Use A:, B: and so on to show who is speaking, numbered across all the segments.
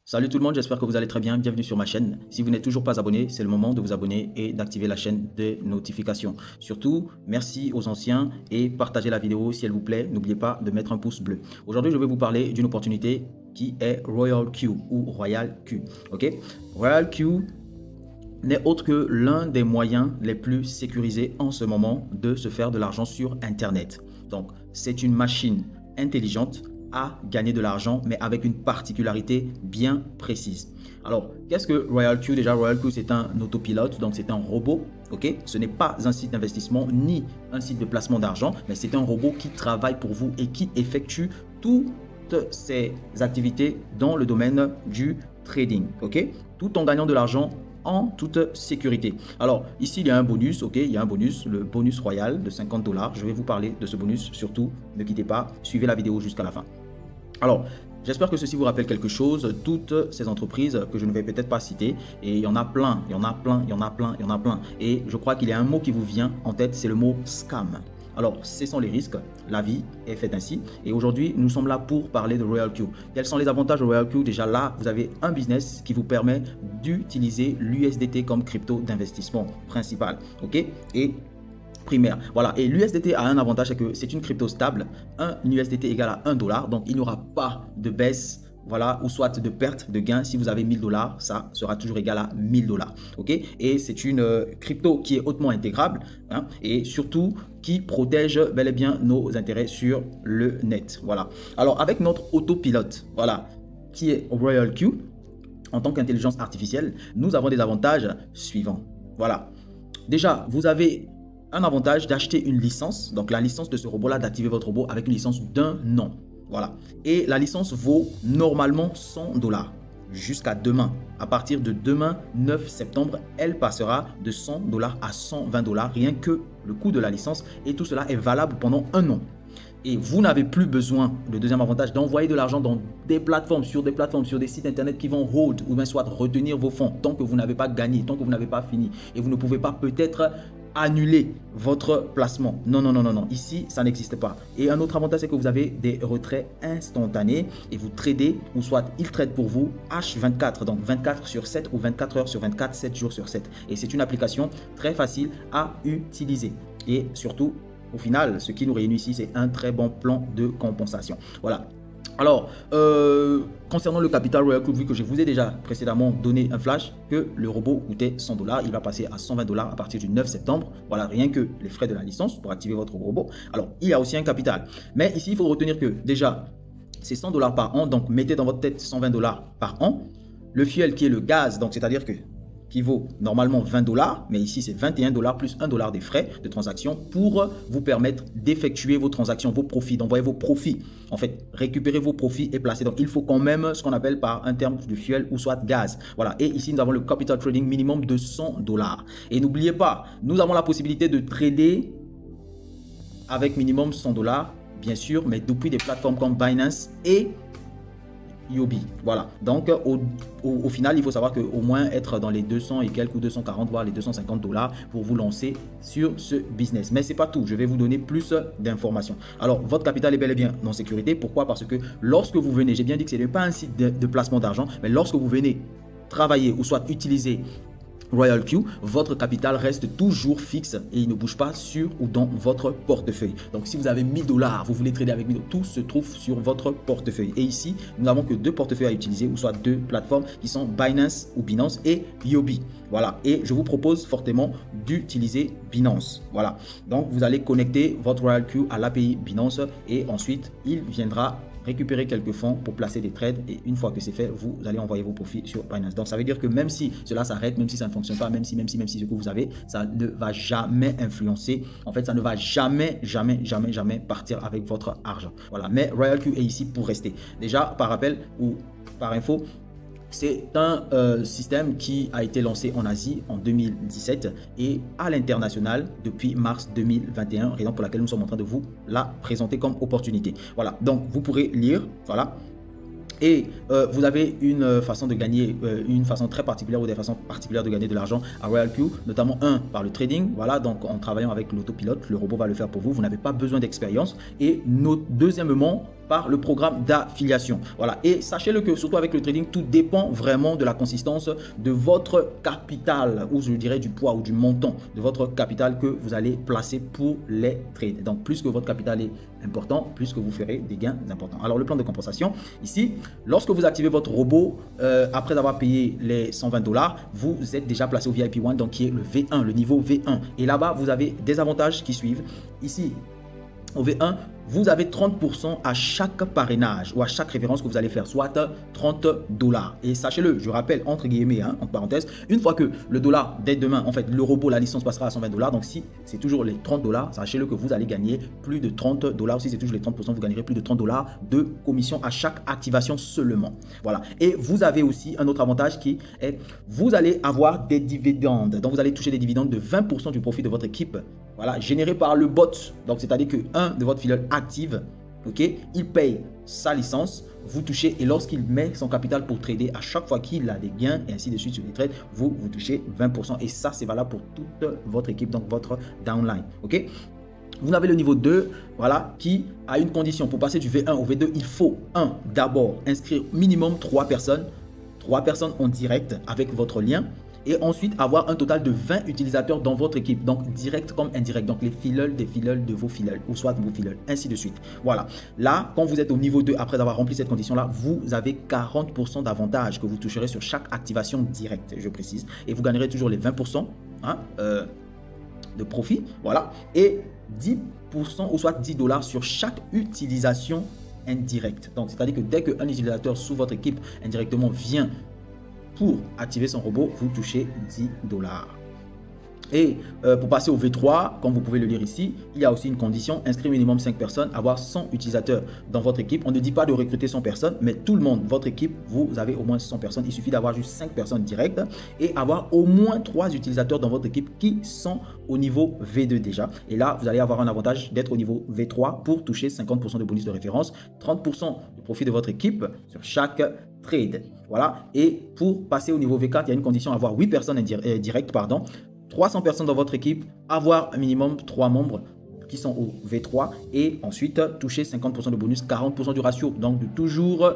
A: Salut tout le monde, j'espère que vous allez très bien, bienvenue sur ma chaîne. Si vous n'êtes toujours pas abonné, c'est le moment de vous abonner et d'activer la chaîne de notifications. Surtout, merci aux anciens et partagez la vidéo si elle vous plaît. N'oubliez pas de mettre un pouce bleu. Aujourd'hui, je vais vous parler d'une opportunité qui est Royal Q ou Royal Q. Ok, Royal Q n'est autre que l'un des moyens les plus sécurisés en ce moment de se faire de l'argent sur Internet. Donc, c'est une machine intelligente à gagner de l'argent, mais avec une particularité bien précise. Alors, qu'est-ce que Royal Q? Déjà, Royal Q, c'est un autopilote, donc c'est un robot. Ok, ce n'est pas un site d'investissement ni un site de placement d'argent, mais c'est un robot qui travaille pour vous et qui effectue toutes ses activités dans le domaine du trading. Ok, tout en gagnant de l'argent en toute sécurité. Alors ici il y a un bonus, ok, il y a un bonus, le bonus royal de 50 $. Je vais vous parler de ce bonus, surtout ne quittez pas, suivez la vidéo jusqu'à la fin. Alors j'espère que ceci vous rappelle quelque chose, toutes ces entreprises que je ne vais peut-être pas citer, et il y en a plein, il y en a plein, il y en a plein, il y en a plein, et je crois qu'il y a un mot qui vous vient en tête, c'est le mot scam. Alors, ce sont les risques, la vie est faite ainsi. Et aujourd'hui, nous sommes là pour parler de Royal Q. Quels sont les avantages de Royal Q? Déjà là, vous avez un business qui vous permet d'utiliser l'USDT comme crypto d'investissement principal. Ok? Et primaire. Voilà. Et l'USDT a un avantage, c'est que c'est une crypto stable. Un USDT égale à 1 $. Donc, il n'y aura pas de baisse. Voilà, ou soit de perte, de gain. Si vous avez 1000 $, ça sera toujours égal à 1000 $. Ok, et c'est une crypto qui est hautement intégrable hein, et surtout qui protège bel et bien nos intérêts sur le net. Voilà. Alors, avec notre autopilote, voilà, qui est Royal Q, en tant qu'intelligence artificielle, nous avons des avantages suivants. Voilà. Déjà, vous avez un avantage d'acheter une licence. Donc, la licence de ce robot-là, d'activer votre robot avec une licence d'un an. Voilà. Et la licence vaut normalement 100 $ jusqu'à demain. À partir de demain, 9 septembre, elle passera de 100 $ à 120 $, rien que le coût de la licence. Et tout cela est valable pendant un an. Et vous n'avez plus besoin, le deuxième avantage, d'envoyer de l'argent dans des plateformes, sur des sites internet qui vont hold ou bien soit retenir vos fonds tant que vous n'avez pas gagné, tant que vous n'avez pas fini. Et vous ne pouvez pas peut-être annuler votre placement. Non, non, non, non, non. Ici, ça n'existe pas. Et un autre avantage, c'est que vous avez des retraits instantanés et vous tradez, ou soit ils tradent pour vous H24, donc 24 sur 7 ou 24 heures sur 24, 7 jours sur 7. Et c'est une application très facile à utiliser. Et surtout, au final, ce qui nous réunit ici, c'est un très bon plan de compensation. Voilà. Alors, concernant le capital Royal Q, vu que je vous ai déjà précédemment donné un flash que le robot coûtait 100 $, il va passer à 120 $ à partir du 9 septembre. Voilà, rien que les frais de la licence pour activer votre robot. Alors, il y a aussi un capital. Mais ici, il faut retenir que déjà, c'est 100 $ par an. Donc, mettez dans votre tête 120 $ par an. Le fuel qui est le gaz, donc c'est-à-dire que qui vaut normalement 20 $, mais ici c'est 21 $ plus 1 $ des frais de transaction pour vous permettre d'effectuer vos transactions, vos profits, d'envoyer vos profits. En fait, récupérer vos profits et placer. Donc, il faut quand même ce qu'on appelle par un terme de fuel ou soit gaz. Voilà. Et ici, nous avons le capital trading minimum de 100 $. Et n'oubliez pas, nous avons la possibilité de trader avec minimum 100 $, bien sûr, mais depuis des plateformes comme Binance et Yobi. Voilà. Donc, au final, il faut savoir qu'au moins être dans les 200 et quelques ou 240, voire les 250 $ pour vous lancer sur ce business. Mais ce n'est pas tout. Je vais vous donner plus d'informations. Alors, votre capital est bel et bien en sécurité. Pourquoi? Parce que lorsque vous venez, j'ai bien dit que ce n'est pas un site de placement d'argent, mais lorsque vous venez travailler ou soit utiliser Royal Q, votre capital reste toujours fixe et il ne bouge pas sur ou dans votre portefeuille. Donc, si vous avez 1000 $, vous voulez trader avec 1000 $, tout se trouve sur votre portefeuille. Et ici, nous n'avons que deux portefeuilles à utiliser, ou soit deux plateformes qui sont Binance ou Binance et Yobi. Voilà. Et je vous propose fortement d'utiliser Binance. Voilà. Donc, vous allez connecter votre Royal Q à l'API Binance et ensuite, il viendra récupérer quelques fonds pour placer des trades et une fois que c'est fait, vous allez envoyer vos profits sur Binance. Donc, ça veut dire que même si cela s'arrête, même si ça ne fonctionne pas, même si ce que vous avez, ça ne va jamais influencer. En fait, ça ne va jamais partir avec votre argent. Voilà. Mais Royal Q est ici pour rester. Déjà, par rappel ou par info, c'est un système qui a été lancé en Asie en 2017 et à l'international depuis mars 2021, raison pour laquelle nous sommes en train de vous la présenter comme opportunité. Voilà, donc vous pourrez lire, voilà. Et vous avez une façon de gagner, une façon très particulière ou des façons particulières de gagner de l'argent à Royal Q, notamment par le trading. Voilà, donc en travaillant avec l'autopilote, le robot va le faire pour vous. Vous n'avez pas besoin d'expérience. Et deuxièmement, par le programme d'affiliation. Voilà. Et sachez-le que surtout avec le trading, tout dépend vraiment de la consistance de votre capital, ou je dirais du poids ou du montant de votre capital que vous allez placer pour les trades. Donc plus que votre capital est important, plus que vous ferez des gains importants. Alors le plan de compensation, ici, lorsque vous activez votre robot, après avoir payé les 120 $, vous êtes déjà placé au VIP 1, donc qui est le V1, le niveau V1. Et là-bas, vous avez des avantages qui suivent. Ici, au V1, vous avez 30% à chaque parrainage ou à chaque référence que vous allez faire, soit 30 $. Et sachez-le, je rappelle, entre guillemets, entre parenthèses, une fois que le dollar, dès demain, en fait, le robot, la licence passera à 120 $. Donc, si c'est toujours les 30 $, sachez-le que vous allez gagner plus de 30 $. Si c'est toujours les 30%, vous gagnerez plus de 30 $ de commission à chaque activation seulement. Voilà. Et vous avez aussi un autre avantage qui est, vous allez avoir des dividendes. Donc, vous allez toucher des dividendes de 20% du profit de votre équipe. Voilà, généré par le bot. Donc, c'est-à-dire que un de votre filleul active, ok, il paye sa licence, vous touchez, et lorsqu'il met son capital pour trader, à chaque fois qu'il a des gains et ainsi de suite sur les trades, vous touchez 20%. Et ça, c'est valable pour toute votre équipe, donc votre downline. Ok. Vous avez le niveau 2, voilà, qui a une condition. Pour passer du V1 au V2, il faut, d'abord inscrire minimum 3 personnes. 3 personnes en direct avec votre lien. Et ensuite, avoir un total de 20 utilisateurs dans votre équipe. Donc, direct comme indirect. Donc, les filleuls des filleuls de vos filleuls. Ou soit vos filleuls. Ainsi de suite. Voilà. Là, quand vous êtes au niveau 2, après avoir rempli cette condition-là, vous avez 40% d'avantage que vous toucherez sur chaque activation directe, je précise. Et vous gagnerez toujours les 20% de profit. Voilà. Et 10% ou soit 10 $ sur chaque utilisation indirecte. Donc, c'est-à-dire que dès qu'un utilisateur sous votre équipe indirectement vient pour activer son robot, vous touchez 10 $. Et pour passer au V3, comme vous pouvez le lire ici, il y a aussi une condition, inscrire minimum 5 personnes, avoir 100 utilisateurs dans votre équipe. On ne dit pas de recruter 100 personnes, mais tout le monde, votre équipe, vous avez au moins 100 personnes. Il suffit d'avoir juste 5 personnes directes et avoir au moins 3 utilisateurs dans votre équipe qui sont au niveau V2 déjà. Et là, vous allez avoir un avantage d'être au niveau V3 pour toucher 50% de bonus de référence, 30% du profit de votre équipe sur chaque trade. Voilà. Et pour passer au niveau V4, il y a une condition, avoir 8 personnes directes, 300 personnes dans votre équipe, avoir un minimum 3 membres qui sont au V3 et ensuite toucher 50% de bonus, 40% du ratio. Donc toujours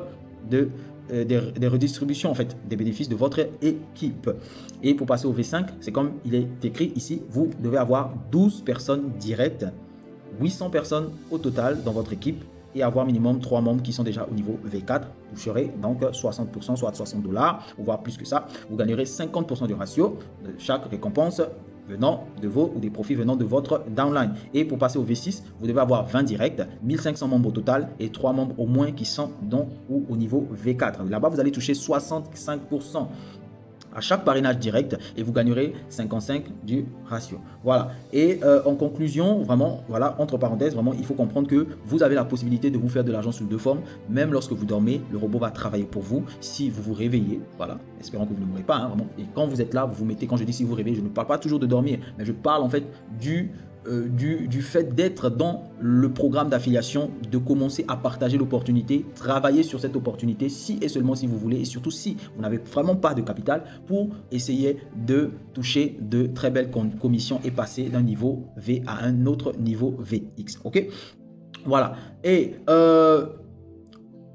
A: des redistributions en fait des bénéfices de votre équipe. Et pour passer au V5, c'est comme il est écrit ici, vous devez avoir 12 personnes directes, 800 personnes au total dans votre équipe et avoir minimum 3 membres qui sont déjà au niveau V4. Vous serez donc 60%, soit 60 $, ou voire plus que ça. Vous gagnerez 50% du ratio de chaque récompense venant de vos ou des profits venant de votre downline. Et pour passer au V6, vous devez avoir 20 directs, 1500 membres au total et 3 membres au moins qui sont dans ou au niveau V4. Là-bas, vous allez toucher 65% à chaque parrainage direct et vous gagnerez 55 du ratio. Voilà. Et en conclusion, vraiment, voilà, entre parenthèses, vraiment, il faut comprendre que vous avez la possibilité de vous faire de l'argent sous deux formes. Même lorsque vous dormez, le robot va travailler pour vous. Si vous vous réveillez, voilà, espérons que vous ne mourrez pas, vraiment. Et quand vous êtes là, vous vous mettez, quand je dis si vous vous réveillez, je ne parle pas toujours de dormir, mais je parle en fait du fait d'être dans le programme d'affiliation, de commencer à partager l'opportunité, travailler sur cette opportunité si et seulement si vous voulez, et surtout si vous n'avez vraiment pas de capital, pour essayer de toucher de très belles commissions et passer d'un niveau V à un autre niveau VX. Ok, voilà. Et un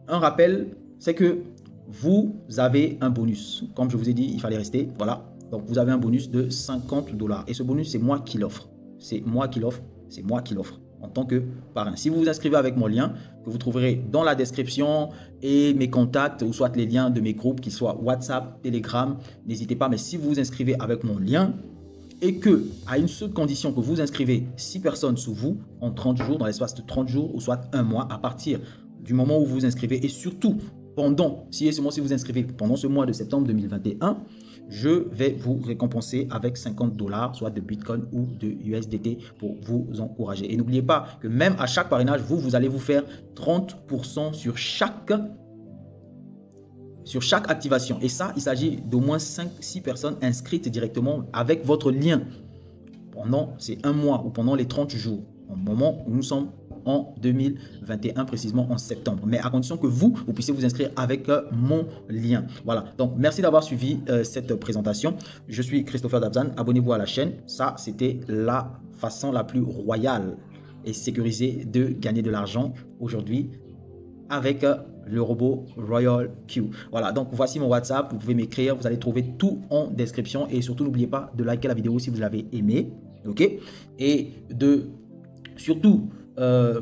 A: rappel, c'est que vous avez un bonus. Comme je vous ai dit, il fallait rester. Voilà. Donc vous avez un bonus de 50 $. Et ce bonus, c'est moi qui l'offre. C'est moi qui l'offre, c'est moi qui l'offre en tant que parrain. Si vous vous inscrivez avec mon lien, que vous trouverez dans la description et mes contacts, ou soit les liens de mes groupes, qu'ils soient WhatsApp, Telegram, n'hésitez pas. Mais si vous vous inscrivez avec mon lien et que, à une seule condition, que vous inscrivez 6 personnes sous vous en 30 jours, dans l'espace de 30 jours, ou soit un mois, à partir du moment où vous vous inscrivez, et surtout pendant, si et seulement si vous inscrivez pendant ce mois de septembre 2021, je vais vous récompenser avec 50 $, soit de Bitcoin ou de USDT pour vous encourager. Et n'oubliez pas que même à chaque parrainage, vous allez vous faire 30% sur chaque activation. Et ça, il s'agit d'au moins 5-6 personnes inscrites directement avec votre lien pendant ces un mois ou pendant les 30 jours, au moment où nous sommes en 2021, précisément en septembre. Mais à condition que vous puissiez vous inscrire avec mon lien. Voilà. Donc, merci d'avoir suivi cette présentation. Je suis Christopher Dabzan. Abonnez-vous à la chaîne. Ça, c'était la façon la plus royale et sécurisée de gagner de l'argent aujourd'hui avec le robot Royal Q. Voilà, donc voici mon WhatsApp, vous pouvez m'écrire, vous allez trouver tout en description et surtout n'oubliez pas de liker la vidéo si vous l'avez aimé, ok, et de surtout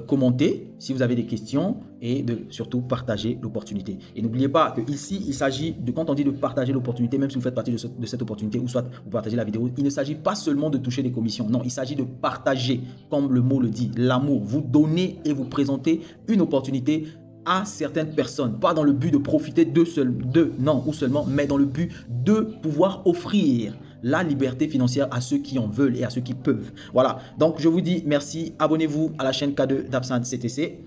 A: commenter si vous avez des questions et de surtout partager l'opportunité. Et n'oubliez pas que ici, il s'agit de, quand on dit de partager l'opportunité, même si vous faites partie de cette opportunité ou soit vous partagez la vidéo, il ne s'agit pas seulement de toucher des commissions. Non, il s'agit de partager, comme le mot le dit, l'amour. Vous donnez et vous présentez une opportunité à certaines personnes, pas dans le but de profiter d'eux seulement, mais dans le but de pouvoir offrir la liberté financière à ceux qui en veulent et à ceux qui peuvent. Voilà, donc je vous dis merci, abonnez-vous à la chaîne K2 d'Absinthe CTC,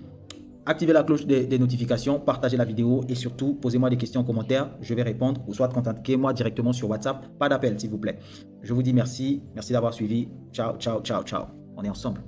A: activez la cloche des notifications, partagez la vidéo et surtout posez-moi des questions en commentaire, je vais répondre ou soit contactez-moi directement sur WhatsApp, pas d'appel s'il vous plaît. Je vous dis merci, merci d'avoir suivi, ciao, ciao, ciao, ciao, on est ensemble.